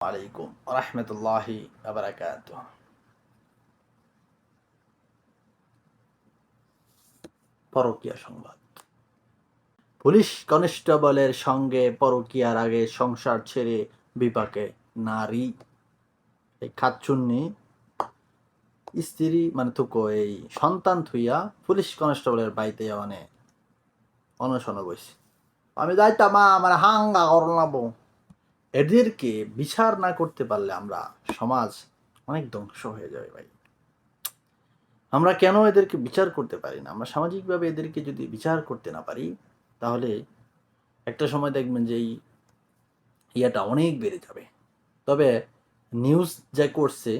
আলাইকুম রাহমাতুল্লাহি ওয়া বারাকাতুহু। পরকীয়া সংবাদ। পুলিশ কনস্টেবলের সঙ্গে পরকীয়ার আগে সংসার ছেড়ে বিপাকে নারী। এই খাচ্ছুন্নি স্ত্রী মানে তুকো এই সন্তান থুইয়া পুলিশ কনস্টেবলের বাড়িতে অনশন বসে। আমি যাইতাম আমার হাঙ্গা করলাবো। এদেরকে বিচার না করতে পারলে আমরা সমাজ অনেক ধ্বংস হয়ে যাবে ভাই। আমরা কেন এদেরকে বিচার করতে পারি না? আমরা সামাজিকভাবে এদেরকে যদি বিচার করতে না পারি তাহলে একটা সময় দেখবেন যে এই ইয়াটা অনেক বেড়ে যাবে। তবে নিউজ যা করছে,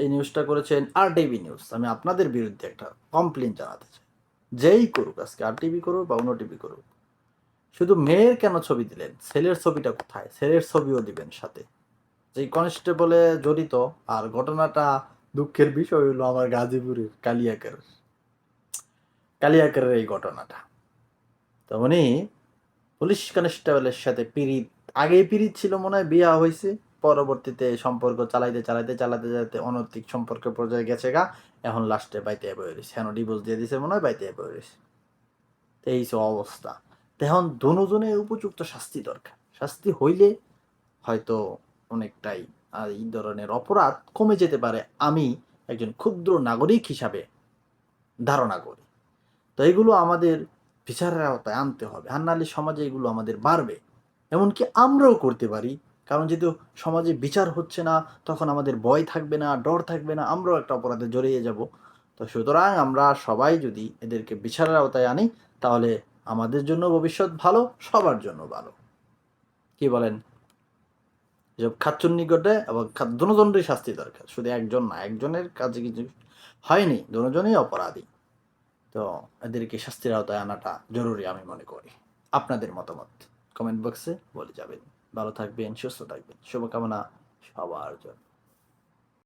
এই নিউজটা করেছেন RTV নিউজ। আমি আপনাদের বিরুদ্ধে একটা কমপ্লেন জানাতে চাই। যেই করুক, আজকে RTV করুক বা অন্য টিভি করুক, শুধু মেয়ের কেন ছবি দিলেন? ছেলের ছবিটা কোথায়? ছেলের ছবিও দিবেন সাথে। যেই কনস্টেবলে জড়িত, আর ঘটনাটা দুঃখের বিষয় হলো আমার গাজীপুরের কালিয়াকের এই ঘটনাটা। তো উনি পুলিশ কনস্টেবলের সাথে আগেই পিরিত ছিল মনে হয়, বিয়া হয়েছে, পরবর্তীতে সম্পর্ক চালাতে অনৈতিক সম্পর্কের পর্যায়ে গেছে গা। এখন লাস্টে বাইতে বয়ে রয়েছে, এখন ডিভোর্স দিয়ে দিছে মনে হয়, বাইতে বয়ে রয়েছে। এই অবস্থা। এখন দুজনের উপযুক্ত শাস্তি দরকার। শাস্তি হইলে হয়তো অনেকটাই আর এই ধরনের অপরাধ কমে যেতে পারে, আমি একজন ক্ষুদ্র নাগরিক হিসাবে ধারণা করি। তো এগুলো আমাদের বিচারের আওতায় আনতে হবে, আর নাহলে সমাজে এগুলো আমাদের বাড়বে। এমনকি আমরাও করতে পারি, কারণ যেহেতু সমাজে বিচার হচ্ছে না, তখন আমাদের ভয় থাকবে না, ডর থাকবে না, আমরাও একটা অপরাধে জড়িয়ে যাব। তো সুতরাং আমরা সবাই যদি এদেরকে বিচারের আওতায় আনি, তাহলে আমাদের জন্য ভবিষ্যৎ ভালো, সবার জন্য ভালো। কি বলেন? এসব খাচ্ছুন্নি ঘটে এবং দুজনেরই শাস্তি দরকার, শুধু একজন না। একজনের কাজে কিছু হয়নি, দুজনেই অপরাধী। তো এদেরকে শাস্তির আওতায় আনাটা জরুরি আমি মনে করি। আপনাদের মতামত কমেন্ট বক্সে বলে যাবেন। ভালো থাকবেন, সুস্থ থাকবেন। শুভকামনা সবার জন্য।